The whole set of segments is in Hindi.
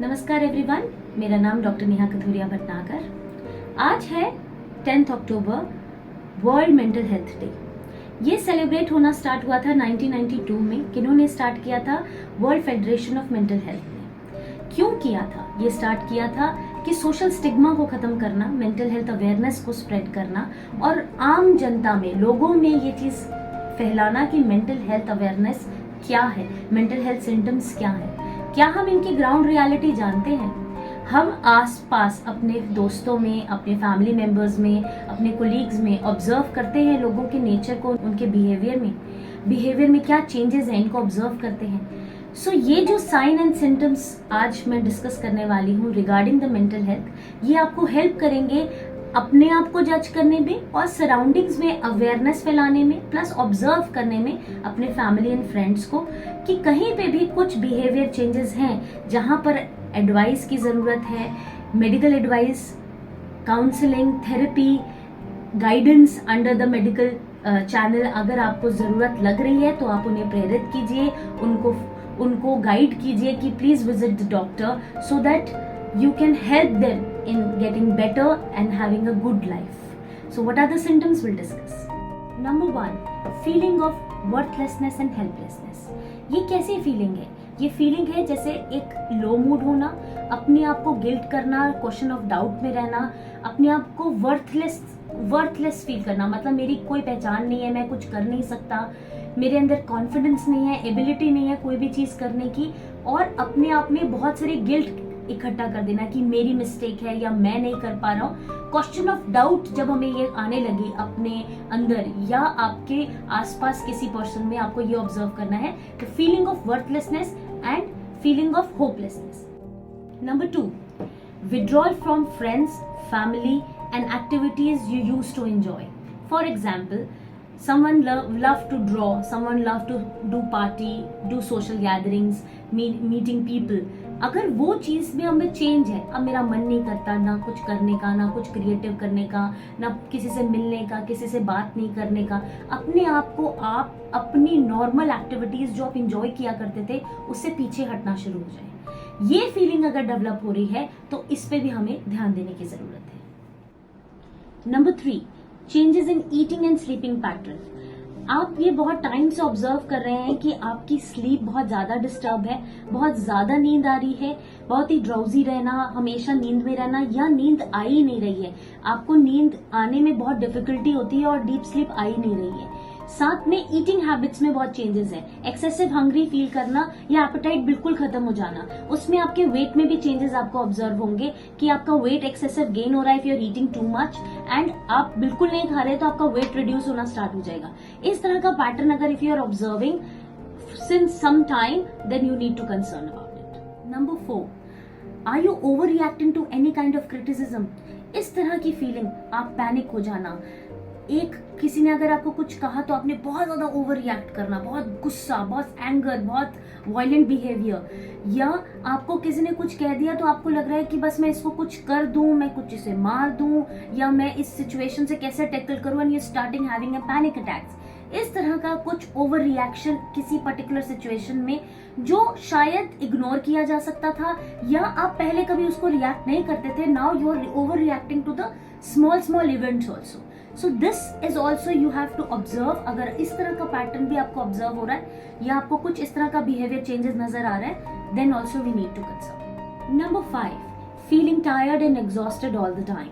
नमस्कार एवरीवन, मेरा नाम डॉक्टर नेहा कथूरिया भटनागर। आज है 10 अक्टूबर, वर्ल्ड मेंटल हेल्थ डे। ये सेलिब्रेट होना स्टार्ट हुआ था 1992 में। किन्होंने स्टार्ट किया था? World federation of mental health ने। क्यों किया था? ये स्टार्ट किया था कि सोशल स्टिग्मा को खत्म करना, मेंटल हेल्थ अवेयरनेस को स्प्रेड करना और आम जनता में, लोगों में ये चीज फैलाना कि मेंटल हेल्थ अवेयरनेस क्या है, मेंटल हेल्थ सिम्टम्स क्या है। क्या हम इनकी ग्राउंड रियलिटी जानते हैं? हम आसपास अपने दोस्तों में, अपने फैमिली मेंबर्स में, अपने कोलीग्स में ऑब्जर्व करते हैं लोगों के नेचर को, उनके बिहेवियर में क्या चेंजेस हैं, इनको ऑब्जर्व करते हैं। सो ये जो साइन एंड सिम्टम्स आज मैं डिस्कस करने वाली हूँ रिगार्डिंग द मेंटल हेल्थ, ये आपको हेल्प करेंगे अपने आप को जज करने में और सराउंडिंग्स में अवेयरनेस फैलाने में, प्लस ऑब्जर्व करने में अपने फैमिली एंड फ्रेंड्स को कि कहीं पे भी कुछ बिहेवियर चेंजेस हैं जहां पर एडवाइस की ज़रूरत है, medical advice, counselling, therapy, guidance under the medical channel अगर आपको ज़रूरत लग रही है तो आप उन्हें प्रेरित कीजिए, उनको गाइड कीजिए कि please visit the doctor so that you can help them in getting better and having a good life. So what are the symptoms we'll discuss? Number 1, feeling of worthlessness and helplessness. ये कैसी फीलिंग है? ये फीलिंग है जैसे एक लो मूड होना, अपने आप को गिल्ट करना, क्वेश्चन ऑफ डाउट में रहना, अपने आप को वर्थलेस फील करना, मतलब मेरी कोई पहचान नहीं है, मैं कुछ कर नहीं सकता, मेरे अंदर कॉन्फिडेंस नहीं है, एबिलिटी नहीं है कोई भी चीज करने की, और अपने आप में बहुत सारी गिल्ट इकट्ठा कर देना कि मेरी मिस्टेक है या मैं नहीं कर पा रहा हूँ। क्वेश्चन ऑफ डाउट जब हमें ये आने लगे अपने अंदर या आपके आसपास किसी पर्सन में, आपको ये ऑब्जर्व करना है कि feeling of worthlessness and feeling of hopelessness. Number 2, withdrawal from friends, family and activities you used to enjoy. For example, someone love to draw, someone love to do party, do social gatherings, meeting people. अगर वो चीज में हमें चेंज है, अब मेरा मन नहीं करता ना कुछ करने का, ना कुछ क्रिएटिव करने का, ना किसी से मिलने का, किसी से बात नहीं करने का, अपने आप को आप अपनी नॉर्मल एक्टिविटीज जो आप इंजॉय किया करते थे उससे पीछे हटना शुरू हो जाए, ये फीलिंग अगर डेवलप हो रही है तो इस पे भी हमें ध्यान देने की जरूरत है। Number 3, changes in eating and sleeping pattern. आप ये बहुत टाइम से ऑब्जर्व कर रहे हैं कि आपकी स्लीप बहुत ज्यादा डिस्टर्ब है, बहुत ज्यादा नींद आ रही है, बहुत ही ड्राउजी रहना, हमेशा नींद में रहना, या नींद आ ही नहीं रही है, आपको नींद आने में बहुत डिफिकल्टी होती है और डीप स्लीप आ ही नहीं रही है। साथ में ईटिंग हैबिट्स में बहुत चेंजेस है, एक्सेसिव हंग्री फील करना या एपेटाइट बिल्कुल खत्म हो जाना, उसमें आपके वेट में भी चेंजेस आपको ऑब्जर्व होंगे कि आपका वेट एक्सेसिव गेन हो रहा है if you are eating too much, and आप बिल्कुल नहीं खा रहे तो आपका वेट रिड्यूस होना स्टार्ट हो जाएगा। इस तरह का पैटर्न अगर if you are observing since some time then you need to concern about it. Number 4, are you overreacting to any kind of criticism. इस तरह की फीलिंग, आप पैनिक हो जाना, एक किसी ने अगर आपको कुछ कहा तो आपने बहुत ज्यादा ओवर रिएक्ट करना, बहुत गुस्सा, बहुत एंगर, बहुत वायलेंट बिहेवियर, या आपको किसी ने कुछ कह दिया तो आपको लग रहा है कि बस मैं इसको कुछ कर दूं, मैं कुछ इसे मार दूं, या मैं इस सिचुएशन से कैसे टैकल करूं, and you starting having a panic attacks. इस तरह का कुछ ओवर रिएक्शन किसी पर्टिकुलर सिचुएशन में जो शायद इग्नोर किया जा सकता था, या आप पहले कभी उसको रिएक्ट नहीं करते थे, now you are overreacting to the small events also. So this is also you have to observe. अगर इस तरह का पैटर्न भी आपको ऑब्जर्व हो रहा है या आपको कुछ इस तरह का बिहेवियर चेंजेस नजर आ रहा है, then also we need to consult. Number 5, feeling tired and exhausted all the time.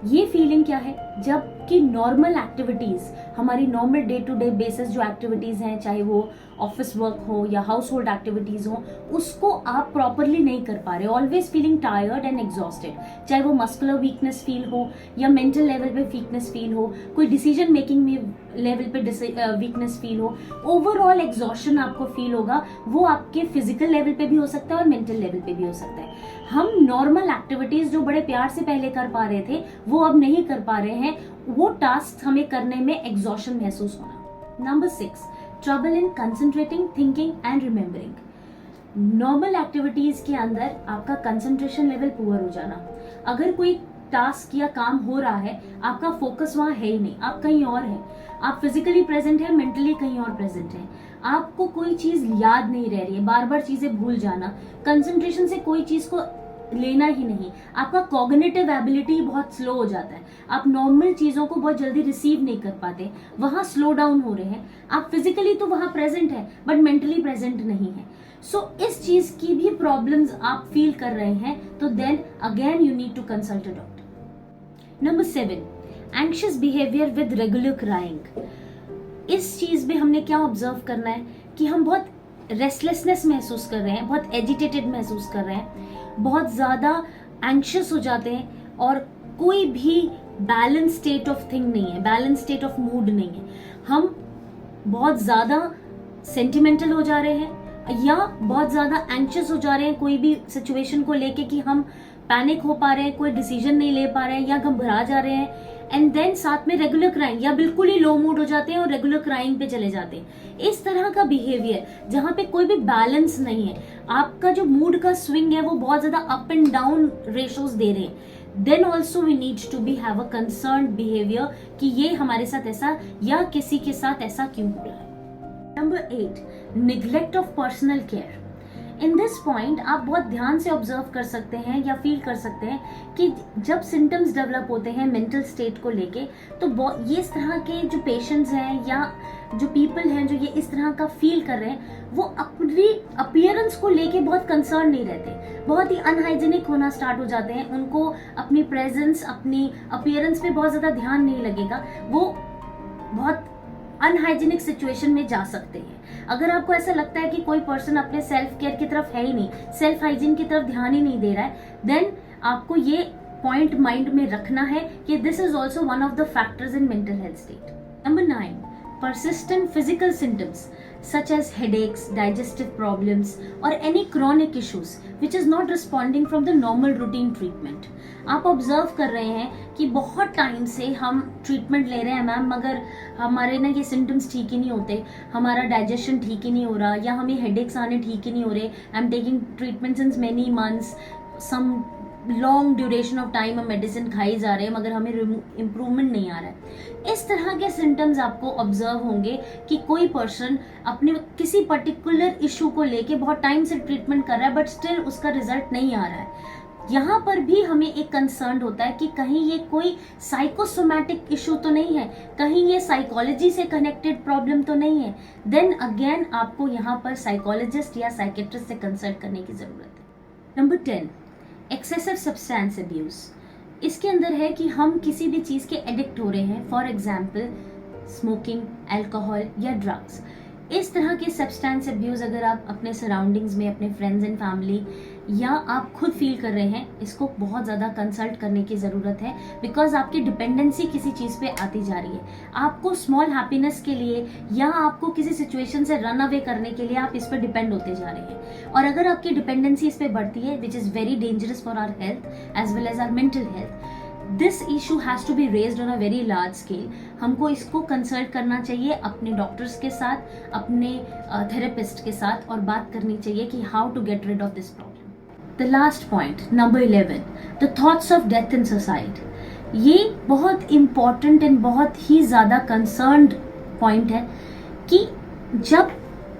ये फीलिंग क्या है? जबकि नॉर्मल एक्टिविटीज, हमारी normal day to day basis जो एक्टिविटीज हैं, चाहे वो ऑफिस वर्क हो या हाउस होल्ड एक्टिविटीज हो, उसको आप प्रॉपरली नहीं कर पा रहे, always feeling tired and exhausted, चाहे वो मस्कुलर वीकनेस फील हो या मेंटल लेवल पे वीकनेस फील हो, कोई डिसीजन मेकिंग में लेवल पे वीकनेस फील हो, ओवरऑल एग्जॉशन आपको फील होगा। वो आपके फिजिकल लेवल पे भी हो सकता है और मेंटल लेवल पे भी हो सकता है। हम नॉर्मल एक्टिविटीज जो बड़े प्यार से पहले कर पा रहे थे वो अब नहीं कर पा रहे हैं, वो टास्क हमें करने में एग्जॉशन महसूस होना। Number 6, trouble in concentrating, thinking and remembering. Normal activities के अंदर आपका कंसंट्रेशन लेवल पुअर हो जाना, अगर कोई टास्क या काम हो रहा है, आपका फोकस वहां है ही नहीं, आप कहीं और हैं, आप फिजिकली प्रेजेंट है, मेंटली कहीं और प्रेजेंट है, आपको कोई चीज याद नहीं रह रही है, बार बार चीजें भूल जाना, कंसंट्रेशन से कोई चीज को लेना ही नहीं, आपका कॉग्निटिव एबिलिटी बहुत स्लो हो जाता है, आप नॉर्मल चीजों को बहुत जल्दी रिसीव नहीं कर पाते, वहां स्लो डाउन हो रहे हैं, आप फिजिकली तो वहां प्रेजेंट है बट मेंटली प्रेजेंट नहीं है। सो इस चीज की भी प्रॉब्लम्स आप फील कर रहे हैं तो then again you need to consult a doctor. Number 7, anxious behaviour with regular crying. इस चीज में हमने क्या ऑब्जर्व करना है कि हम बहुत रेस्टलेसनेस महसूस कर रहे हैं, बहुत एजिटेटेड महसूस कर रहे हैं, बहुत ज्यादा एंग्शियस हो जाते हैं और कोई भी बैलेंस स्टेट ऑफ थिंग नहीं है, बैलेंस स्टेट ऑफ मूड नहीं है, हम बहुत ज्यादा सेंटिमेंटल हो जा रहे हैं या बहुत ज्यादा एंग्शियस हो जा रहे हैं कोई भी सिचुएशन को लेके कि हम पैनिक हो पा रहे हैं, कोई डिसीजन नहीं ले पा रहे हैं या घबरा जा रहे हैं, एंड देन साथ में रेगुलर क्राइंग या बिल्कुल ही लो मूड हो जाते हैं और रेगुलर क्राइंग पे चले जाते हैं। इस तरह का बिहेवियर जहां पे कोई भी बैलेंस नहीं है, आपका जो मूड का स्विंग है वो बहुत ज्यादा अप एंड डाउन रेशोज दे रहे हैं, then also we need to be have a concern behaviour कि ये हमारे साथ ऐसा या किसी के साथ ऐसा क्यों हो रहा है। Number 8, neglect of personal care. In this point आप बहुत ध्यान से ऑब्जर्व कर सकते हैं या फील कर सकते हैं कि जब सिम्टम्स डेवलप होते हैं मेंटल स्टेट को लेके तो ये इस तरह के जो पेशेंट्स हैं या जो पीपल हैं जो ये इस तरह का फील कर रहे हैं वो अपनी अपीयरेंस को लेके बहुत कंसर्न नहीं रहते, बहुत ही अनहाइजीनिक होना स्टार्ट हो जाते हैं, उनको अपनी प्रेजेंस अपनी अपीयरेंस पे बहुत ज्यादा ध्यान नहीं लगेगा, वो बहुत अनहाइजीनिक सिचुएशन में जा सकते हैं। अगर आपको ऐसा लगता है कि कोई पर्सन अपने सेल्फ केयर की तरफ है ही नहीं, सेल्फ हाइजीन की तरफ ध्यान ही नहीं दे रहा है, देन आपको ये पॉइंट माइंड में रखना है कि this is also one of the factors in mental health state. Number 9, persistent physical symptoms such as headaches, digestive problems or any chronic issues which is not responding from the normal routine treatment। आप ऑब्जर्व कर रहे हैं कि बहुत टाइम से हम ट्रीटमेंट ले रहे हैं मैम, मगर हमारे ना ये सिम्टम्स ठीक ही नहीं होते, हमारा डाइजेशन ठीक ही नहीं हो रहा या हमें हेडेक्स आने ठीक ही नहीं हो रहे, I am taking treatment since many months, some long duration of time हम मेडिसिन खाई जा रहे हैं मगर हमें इम्प्रूवमेंट नहीं आ रहा है। इस तरह के सिम्टम्स आपको ऑब्जर्व होंगे कि कोई पर्सन अपने किसी पर्टिकुलर इशू को लेके बहुत टाइम से ट्रीटमेंट कर रहा है बट स्टिल उसका रिजल्ट नहीं आ रहा है। यहाँ पर भी हमें एक कंसर्न होता है कि कहीं ये कोई साइकोसोमैटिक इशू तो नहीं है, कहीं ये साइकोलॉजी से कनेक्टेड प्रॉब्लम तो नहीं है, देन अगेन आपको यहाँ पर साइकोलॉजिस्ट या साइकेट्रिस्ट से कंसल्ट करने की जरूरत है। Number 10, excessive substance abuse. इसके अंदर है कि हम किसी भी चीज के एडिक्ट हो रहे हैं, फॉर एग्जाम्पल स्मोकिंग, अल्कोहल या ड्रग्स। इस तरह के सब्सटेंस अब्यूज अगर आप अपने सराउंडिंग्स में, अपने फ्रेंड्स एंड फैमिली या आप खुद फील कर रहे हैं, इसको बहुत ज़्यादा कंसल्ट करने की ज़रूरत है, बिकॉज आपकी डिपेंडेंसी किसी चीज़ पे आती जा रही है। आपको स्मॉल हैप्पीनेस के लिए या आपको किसी सिचुएशन से रन अवे करने के लिए आप इस पर डिपेंड होते जा रहे हैं, और अगर आपकी डिपेंडेंसी इस पर बढ़ती है, which is very dangerous for our health as well as our mental health, this issue has to be raised on a very large scale. हमको इसको कंसल्ट करना चाहिए अपने डॉक्टर्स के साथ, अपने थेरेपिस्ट के साथ, और बात करनी चाहिए कि how to get rid of this problem. The last point, number 11, the thoughts of death in suicide. ये बहुत इम्पॉर्टेंट एंड बहुत ही ज़्यादा कंसर्न्ड पॉइंट है कि जब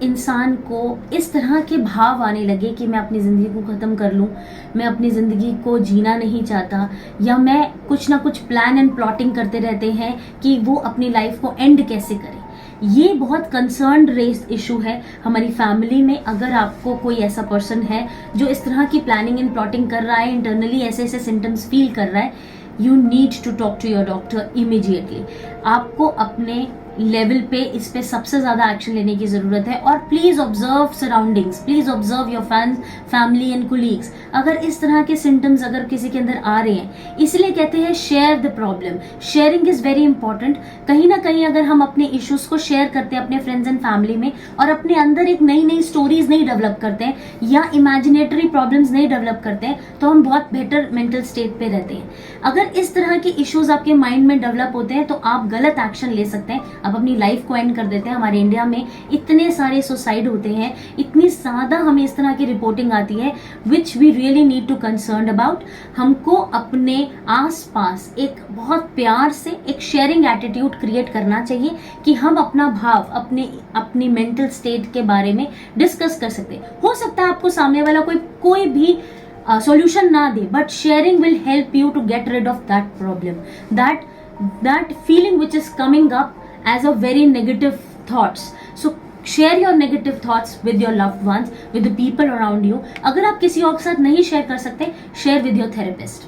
इंसान को इस तरह के भाव आने लगे कि मैं अपनी ज़िंदगी को ख़त्म कर लूँ, मैं अपनी ज़िंदगी को जीना नहीं चाहता, या मैं कुछ ना कुछ प्लान एंड प्लॉटिंग करते रहते हैं कि वो अपनी लाइफ को एंड कैसे करें। ये बहुत कंसर्न रेस्ड इशू है हमारी फैमिली में। अगर आपको कोई ऐसा पर्सन है जो इस तरह की प्लानिंग एंड प्लॉटिंग कर रहा है, इंटरनली ऐसे ऐसे सिम्टम्स फील कर रहा है, you need to talk to your doctor immediately. आपको अपने लेवल पे इस पे सबसे ज्यादा एक्शन लेने की जरूरत है, और please observe surroundings, please observe your fans, family and colleagues. अगर इस तरह के सिम्टम्स अगर किसी के अंदर आ रहे हैं, इसलिए कहते हैं share the problem. Sharing is very important. कहीं ना कहीं अगर हम अपने इश्यूज को शेयर करते हैं अपने फ्रेंड्स एंड फैमिली में, और अपने अंदर एक नई नई स्टोरीज नहीं डेवलप करते हैं या इमेजिनेटरी प्रॉब्लम्स नहीं डेवलप करते हैं, तो हम बहुत बेटर मेंटल स्टेट पे रहते हैं। अगर इस तरह के इश्यूज आपके माइंड में डेवलप होते हैं तो आप गलत एक्शन ले सकते हैं आप अपनी लाइफ को एंड कर देते हैं। हमारे इंडिया में इतने सारे सुसाइड होते हैं, इतनी ज़्यादा हमें इस तरह की रिपोर्टिंग आती है which we really need to concern about. हमको अपने आसपास एक बहुत प्यार से एक शेयरिंग एटीट्यूड क्रिएट करना चाहिए कि हम अपना भाव, अपनी मेंटल स्टेट के बारे में डिस्कस कर सकते हैं। हो सकता है आपको सामने वाला कोई भी solution ना दे, but sharing will help you to get rid of that problem, that feeling which is coming up as a very negative thoughts. So share your negative thoughts with your loved ones, with the people around you. अगर आप किसी और के साथ नहीं शेयर कर सकते, share with your therapist.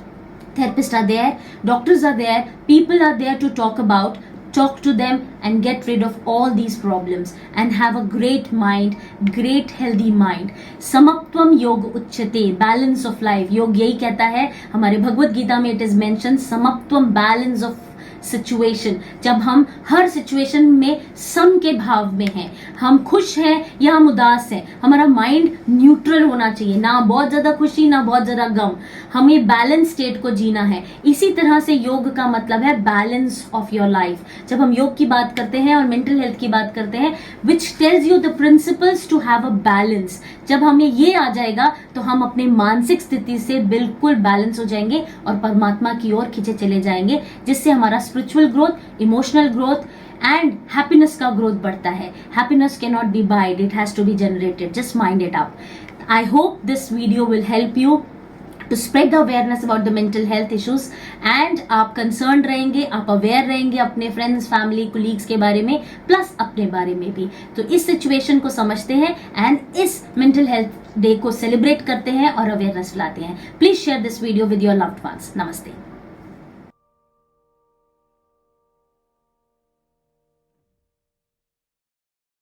Therapists are there, doctors are there, people are there to talk to them and get rid of all these problems and have a great mind, great healthy mind. समत्वम योग उच्यते, balance of life. योग यही कहता है, हमारे भगवत गीता में it is mentioned, समत्वम, balance of situation. जब हम हर सिचुएशन में सम के भाव में हैं, हम खुश हैं या हम उदास हैं, हमारा माइंड न्यूट्रल होना चाहिए, ना बहुत ज्यादा खुशी ना बहुत ज्यादा गम, हमें बैलेंस स्टेट को जीना है। इसी तरह से योग का मतलब है बैलेंस ऑफ योर लाइफ। जब हम योग की बात करते हैं और मेंटल हेल्थ की बात करते हैं, which tells you the principles to have a balance, जब हमें ये आ जाएगा तो हम अपने मानसिक स्थिति से बिल्कुल बैलेंस हो जाएंगे और परमात्मा की ओर खींचे चले जाएंगे, जिससे हमारा spiritual growth, emotional growth and happiness का ग्रोथ बढ़ता है। Happiness can not be buyed, it has to be generated, just mind it up. I hope this video will help you to spread the awareness about the mental health issues and आप concerned रहेंगे, आप aware रहेंगे अपने friends, family, colleagues के बारे में, plus अपने बारे में भी। तो इस situation को समझते हैं and इस mental health day को celebrate करते हैं और awareness फैलाते हैं। Please share this video with your loved ones. नमस्ते।